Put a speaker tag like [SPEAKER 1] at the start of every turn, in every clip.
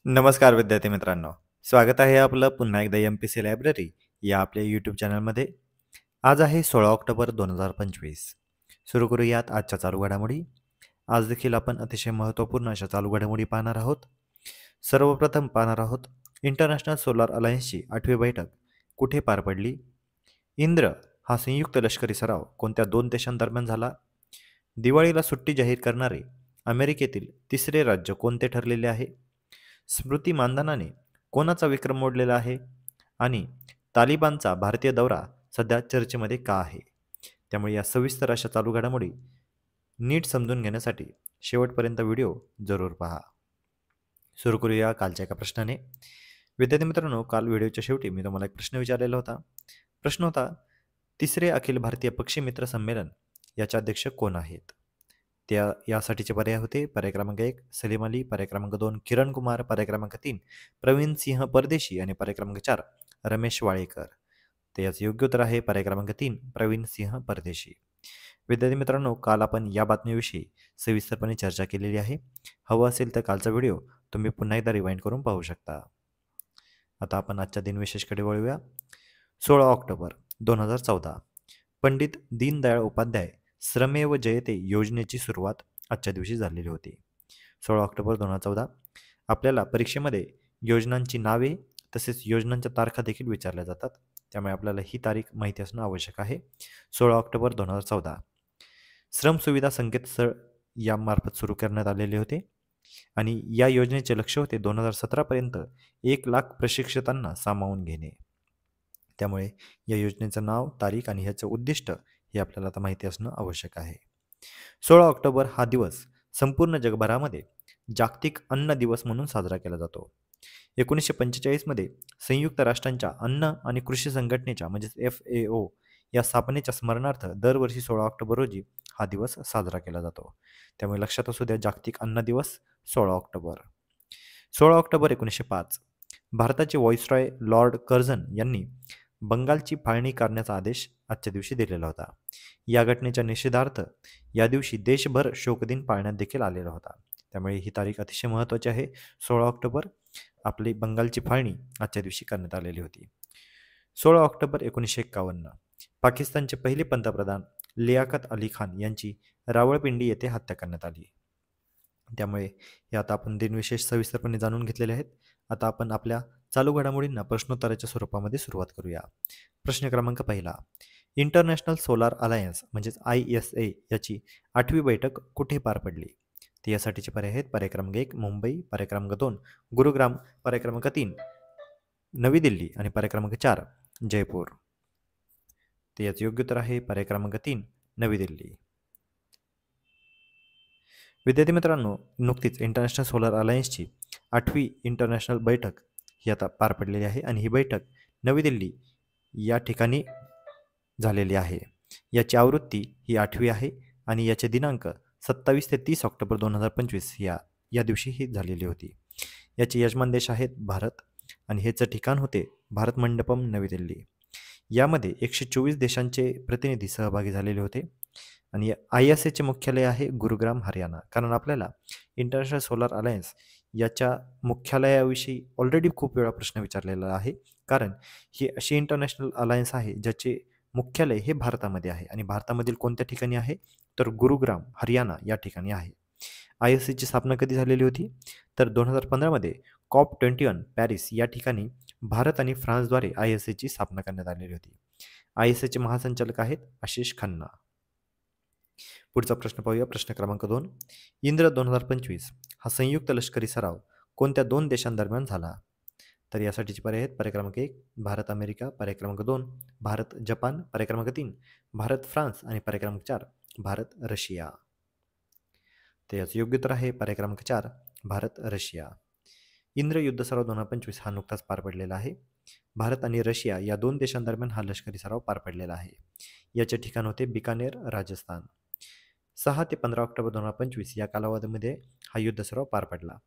[SPEAKER 1] नमस्कार विद्यार्थी मित्रांनो. स्वागत आहे आपलं पुन्हा एकदा MPC लायब्ररी या आपल्या यूट्यूब चॅनलमध्ये. आज आहे 16 ऑक्टोबर 2025. सुरू करूयात आजच्या चालू घडामोडी. आज देखील आपण अतिशय महत्त्वपूर्ण अशा चालू घडामोडी पाहणार आहोत. सर्वप्रथम पाहणार आहोत इंटरनॅशनल सोलार अलायन्सची 8वी बैठक कुठे पार पडली? इंद्र हा संयुक्त लष्करी सराव कोणत्या 2 देशांदरम्यान झाला? दिवाळीला सुट्टी जाहीर करणारे अमेरिकेतील तिसरे राज्य कोणते ठरलेले आहे? स्मृती मानधनाने कोणाचा विक्रम मोडलेला आहे? आणि तालिबानचा भारतीय दौरा सध्या चर्चेमध्ये का आहे? त्यामुळे या सविस्तर अशा चालू घडामोडी नीट समजून घेण्यासाठी शेवटपर्यंत व्हिडिओ जरूर पहा. सुरू करूया कालच्या एका प्रश्नाने. विद्यार्थी मित्रांनो, काल व्हिडिओच्या शेवटी मी तुम्हाला एक प्रश्न विचारलेला होता. प्रश्न होता, तिसरे अखिल भारतीय पक्षी मित्र संमेलन याचे अध्यक्ष कोण आहेत? यासाठीचे पर्याय होते पर्याय क्रमांक 1 सलीम अली, पर्याय क्रमांक 2 किरण कुमार, पर्याय क्रमांक 3 प्रवीण सिंह परदेशी आणि पर्याय क्रमांक 4 रमेश वाळेकर. तर याचं योग्य उत्तर आहे पर्याय क्रमांक 3 प्रवीण सिंह परदेशी. विद्यार्थी मित्रांनो, काल आपण या बातमीविषयी सविस्तरपणे चर्चा केलेली आहे. हवं असेल तर कालचा व्हिडिओ तुम्ही पुन्हा एकदा रिवाइंड करून पाहू शकता. आता आपण आजच्या दिनविशेषकडे वळूया. 16 ऑक्टोबर 2014 पंडित दीनदयाळ उपाध्याय श्रमेव जयते योजनेची सुरुवात आजच्या दिवशी झालेली होती. 16 ऑक्टोबर 2014 आपल्याला परीक्षेमध्ये योजनांची नावे तसेच योजनांच्या तारखा देखील विचारल्या जातात. त्यामुळे आपल्याला ही तारीख माहिती असणं आवश्यक आहे. 16 ऑक्टोबर 2014 श्रम सुविधा संकेतस्थळ यामार्फत सुरू करण्यात आलेले होते आणि या योजनेचे लक्ष्य होते 2017पर्यंत 1,00,000 प्रशिक्षितांना सामावून घेणे. त्यामुळे या योजनेचं नाव, तारीख आणि ह्याचं उद्दिष्ट हे आपल्याला आता माहिती असणं आवश्यक आहे. 16 ऑक्टोबर हा दिवस संपूर्ण जगभरामध्ये जागतिक अन्न दिवस म्हणून साजरा केला जातो. 1945मध्ये संयुक्त राष्ट्रांच्या अन्न आणि कृषी संघटनेच्या म्हणजेच FAO या स्थापनेच्या स्मरणार्थ दरवर्षी 16 ऑक्टोबर रोजी हा दिवस साजरा केला जातो. त्यामुळे लक्षात असू द्या, जागतिक अन्न दिवस 16 ऑक्टोबर. 16 ऑक्टोबर 1905 भारताचे व्हॉइसरॉय लॉर्ड कर्झन यांनी बंगालची फाळणी करण्याचा आदेश आजच्या दिवशी दिलेला होता. या घटनेच्या निषेधार्थ या दिवशी देशभर शोकदिन पाळण्यात देखील आलेला होता. त्यामुळे ही तारीख अतिशय महत्त्वाची आहे. 16 ऑक्टोबर आपली बंगालची फाळणी आजच्या दिवशी करण्यात आलेली होती. 16 ऑक्टोबर 1951 पाकिस्तानचे पहिले पंतप्रधान लियाकत अली खान यांची रावळपिंडी येथे हत्या करण्यात आली. त्यामुळे हे आता आपण दिनविशेष सविस्तरपणे जाणून घेतलेले आहेत. आता आपण आपल्या चालू घडामोडींना प्रश्नोत्तराच्या स्वरूपामध्ये सुरुवात करूया. प्रश्न क्रमांक 1 इंटरनॅशनल सोलार अलायन्स म्हणजेच ISA याची 8वी बैठक कुठे पार पडली? तर यासाठीचे पर्याय आहेत पर्याय क्रमांक 1 मुंबई, पर्याय क्रमांक 2 गुरुग्राम, पर्याय क्रमांक 3 नवी दिल्ली आणि पर्याय क्रमांक 4 जयपूर. तर याचं योग्य उत्तर आहे पर्याय क्रमांक 3 नवी दिल्ली. विद्यार्थी मित्रांनो, नुकतीच इंटरनॅशनल सोलार अलायन्सची 8वी इंटरनॅशनल बैठक ही आता पार पडलेली आहे आणि ही बैठक नवी दिल्ली या ठिकाणी झालेली आहे. याची आवृत्ती ही 8वी आहे आणि याचे दिनांक 27 ते 30 ऑक्टोबर 2025 या दिवशी ही झालेली होती. याचे यजमान देश आहेत भारत आणि ह्याचं ठिकाण होते भारत मंडपम नवी दिल्ली. यामध्ये 124 देशांचे प्रतिनिधी सहभागी झालेले होते आणि ISAचे मुख्यालय आहे गुरुग्राम, हरियाणा. कारण आपल्याला इंटरनॅशनल सोलार अलायन्स याच्या मुख्यालयाविषयी ऑलरेडी खूप वेळा प्रश्न विचारलेला आहे. कारण ही अशी इंटरनॅशनल अलायन्स आहे ज्याचे मुख्यालय हे भारतामध्ये आहे आणि भारतामधील कोणत्या ठिकाणी आहे तर गुरुग्राम, हरियाणा या ठिकाणी आहे. ISAची स्थापना कधी झालेली होती तर 2015मध्ये COP21 पॅरिस या ठिकाणी भारत आणि फ्रान्सद्वारे ISAची स्थापना करण्यात आलेली होती. ISAचे महासंचालक आहेत आशिष खन्ना. पुढचा प्रश्न पाहूया. प्रश्न क्रमांक 2 इंद्र 2025 हा संयुक्त लष्करी सराव कोणत्या 2 देशांदरम्यान झाला? तर यासाठीचे पर्याय आहेत पर्याय क्रमांक 1 भारत अमेरिका, पर्याय क्रमांक 2 भारत जपान, पर्याय क्रमांक 3 भारत फ्रान्स आणि पर्याय क्रमांक 4 भारत रशिया. तर याचं योग्य उत्तर आहे पर्याय क्रमांक 4 भारत रशिया. इंद्र युद्ध सराव 2025 हा नुकताच पार पडलेला आहे. भारत आणि रशिया या 2 देशांदरम्यान हा लष्करी सराव पार पडलेला आहे. याचे ठिकाण होते बिकानेर, राजस्थान. 6 ते 15 ऑक्टोबर 2025 या कालावधीमध्ये हा युद्ध सराव पार पडला.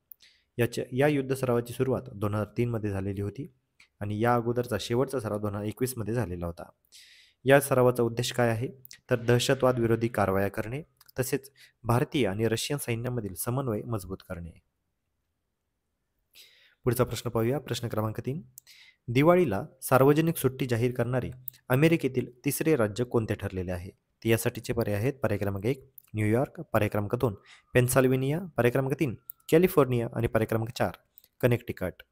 [SPEAKER 1] या युद्ध सरावाची सुरुवात 2003मध्ये झालेली होती आणि या अगोदरचा शेवटचा सराव 2021मध्ये झालेला होता. या सरावाचा उद्देश काय आहे तर दहशतवाद विरोधी कारवाया करणे तसेच भारतीय आणि रशियन सैन्यामधील समन्वय मजबूत करणे. पुढचा प्रश्न पाहूया. प्रश्न क्रमांक 3. दिवाळीला सार्वजनिक सुट्टी जाहीर करणारे अमेरिकेतील तिसरे राज्य कोणते ठरलेले आहे? तर यासाठीचे पर्याय आहेत. पर्याय क्रमांक 1 न्यूयॉर्क, पर्याय क्रमांक 2 पेन्सिल्व्हेनिया, पर्याय क्रमांक 3 कॅलिफोर्निया आणि पर्याय क्रमांक 4 कनेक्टिकट.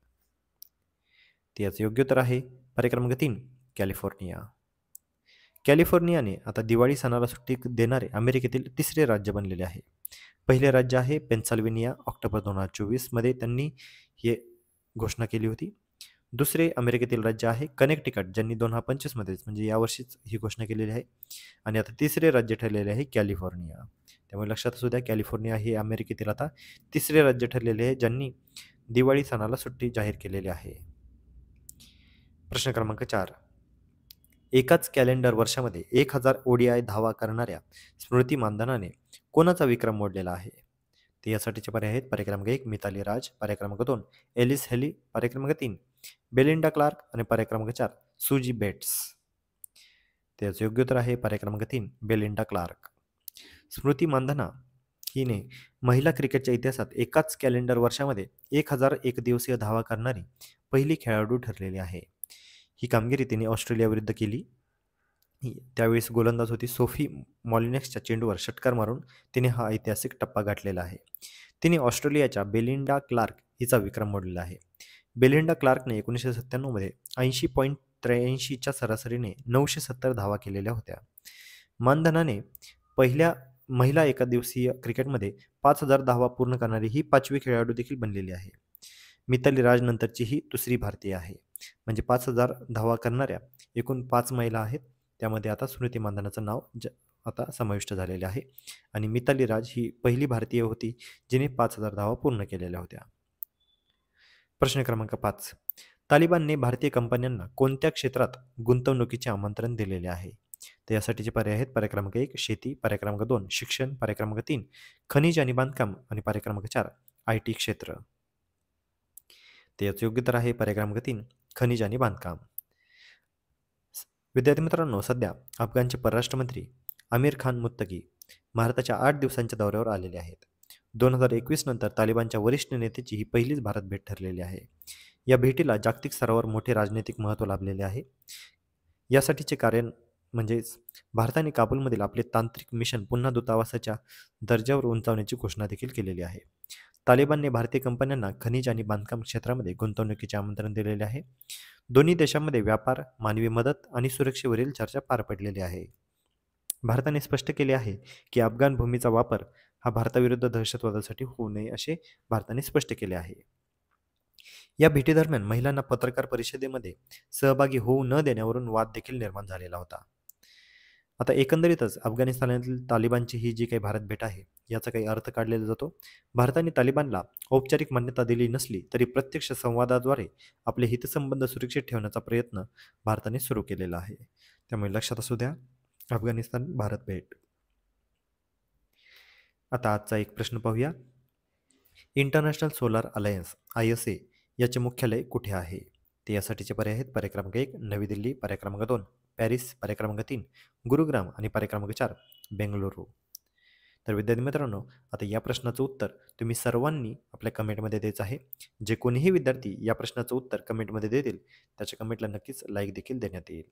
[SPEAKER 1] ते याचं योग्य उत्तर आहे पर्याय क्रमांक 3 कॅलिफोर्निया. कॅलिफोर्नियाने आता दिवाळी सणाला सुट्टी देणारे अमेरिकेतील तिसरे राज्य बनलेले आहे. पहिले राज्य आहे पेन्सिल्व्हेनिया. ऑक्टोबर 2024 मध्ये त्यांनी हे घोषणा केली होती. दुसरे अमेरिकेतील राज्य आहे कनेक्टिकट, ज्यांनी 2025 मध्येच म्हणजे यावर्षीच ही घोषणा केलेली आहे. आणि आता तिसरे राज्य ठरलेले आहे कॅलिफोर्निया. त्यामुळे लक्षात असू द्या, कॅलिफोर्निया हे अमेरिकेतील आता तिसरे राज्य ठरलेले आहे ज्यांनी दिवाळी सणाला सुट्टी जाहीर केलेली आहे. प्रश्न क्रमांक 4. एकाच कॅलेंडर वर्षामध्ये 1000 ODI धावा करणाऱ्या स्मृती मानधनाने कोणाचा विक्रम मोडलेला आहे? तर यासाठीचे पर्याय आहेत. पर्याय क्रमांक 1 मिताली राज, पर्याय क्रमांक 2 एलिस हेली, पर्याय क्रमांक 3 बेलिंडा क्लार्क आणि पर्याय क्रमांक 4 सुजी बेट्स. त्याचं योग्य उत्तर आहे पर्याय क्रमांक 3 बेलिंडा क्लार्क. स्मृती मानधना हिने महिला क्रिकेटच्या इतिहासात एकाच कॅलेंडर वर्षामध्ये 1000 एकदिवसीय धावा करणारी पहिली खेळाडू ठरलेली आहे. ही कामगिरी तिने ऑस्ट्रेलियाविरुद्ध केली. त्यावेळेस गोलंदाज होती सोफी मॉलिनेक्सच्या चेंडूवर षटकार मारून तिने हा ऐतिहासिक टप्पा गाठलेला आहे. तिने ऑस्ट्रेलियाच्या बेलिंडा क्लार्क हिचा विक्रम मोडलेला आहे. बेलिंडा क्लार्कने 1997 मध्ये 80.83च्या सरासरीने 970 धावा केलेल्या होत्या. मानधनाने पहिल्या महिला एकदिवसीय क्रिकेटमध्ये 5000 धावा पूर्ण करणारी ही 5वी खेळाडू देखील बनलेली आहे. मिताली राज नंतरची ही दुसरी भारतीय आहे. म्हणजे 5000 धावा करणाऱ्या एकूण 5 महिला आहेत. त्यामध्ये आता स्मृती मानधनाचं नाव आता समाविष्ट झालेले आहे. आणि मिताली राज ही पहिली भारतीय होती जिने 5000 धावा पूर्ण केलेल्या होत्या. प्रश्न क्रमांक 5. तालिबानने भारतीय कंपन्यांना कोणत्या क्षेत्रात गुंतवणुकीचे आमंत्रण दिलेले आहे? तर यासाठीचे पर्याय आहेत. पर्याय क्रमांक 1 शेती, पर्याय क्रमांक 2 शिक्षण, पर्याय क्रमांक 3 खनिज आणि बांधकाम आणि पर्याय क्रमांक 4 IT क्षेत्र. ते याचं योग्य उत्तर आहे पर्याय क्रमांक 3 खनिज आणि बांधकाम. विद्यार्थी मित्रांनो, सध्या अफगाणचे परराष्ट्र मंत्री आमिर खान मुत्तकी भारताच्या 8 दिवसांच्या दौऱ्यावर आलेले आहेत. 2021 नंतर तालिबानच्या वरिष्ठ नेत्याची ही पहिलीच भारत भेट ठरलेली आहे. या भेटीला जागतिक स्तरावर मोठे राजनैतिक महत्त्व लाभलेले आहे. यासाठीचे कारण म्हणजेच भारताने काबूलमधील आपले तांत्रिक मिशन पुन्हा दूतावासाच्या दर्जावर उंचावण्याची घोषणा देखील केलेली आहे. तालिबानने भारतीय कंपन्यांना खनिज आणि बांधकाम क्षेत्रामध्ये गुंतवणुकीचे आमंत्रण दिलेले आहे. दोन्ही देशांमध्ये व्यापार, मानवी मदत आणि सुरक्षेवरील चर्चा पार पडलेली आहे. भारताने स्पष्ट केले आहे की अफगाण भूमीचा वापर हा भारताविरुद्ध दहशतवादासाठी होऊ नये असे भारताने स्पष्ट केले आहे. या भेटीदरम्यान महिलांना पत्रकार परिषदेमध्ये सहभागी होऊ न देण्यावरून वाद देखील निर्माण झालेला होता. आता एकंदरीतच अफगाणिस्तानातील तालिबानची ही जी काही भारत भेट आहे याचा काही अर्थ काढलेला जातो. भारताने तालिबानला औपचारिक मान्यता दिली नसली तरी प्रत्यक्ष संवादाद्वारे आपले हितसंबंध सुरक्षित ठेवण्याचा प्रयत्न भारताने सुरू केलेला आहे. त्यामुळे लक्षात असू द्या अफगाणिस्तान भारत भेट. आता आजचा एक प्रश्न पाहूया. इंटरनॅशनल सोलार अलायन्स ISA याचे मुख्यालय कुठे आहे? ते यासाठीचे पर्याय आहेत. पर्याय क्रमांक 1 नवी दिल्ली, पर्याय क्रमांक 2 पॅरिस, पर्याय क्रमांक 3 गुरुग्राम आणि पर्याय क्रमांक 4 बेंगळुरू. तर विद्यार्थी मित्रांनो, आता या प्रश्नाचं उत्तर तुम्ही सर्वांनी आपल्या कमेंटमध्ये द्यायचं आहे. जे कोणीही विद्यार्थी या प्रश्नाचं उत्तर कमेंटमध्ये देतील त्याच्या कमेंटला नक्कीच लाईक देखील देण्यात येईल.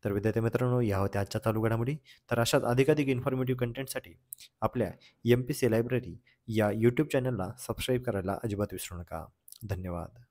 [SPEAKER 1] तर विद्यार्थी मित्रांनो, या होत्या आजच्या चालू घडामोडी. तर अशाच अधिकाधिक इन्फॉर्मेटिव्ह कंटेंटसाठी आपल्या MPC लायब्ररी या यूट्यूब चॅनलला सबस्क्राईब करायला अजिबात विसरू नका. धन्यवाद.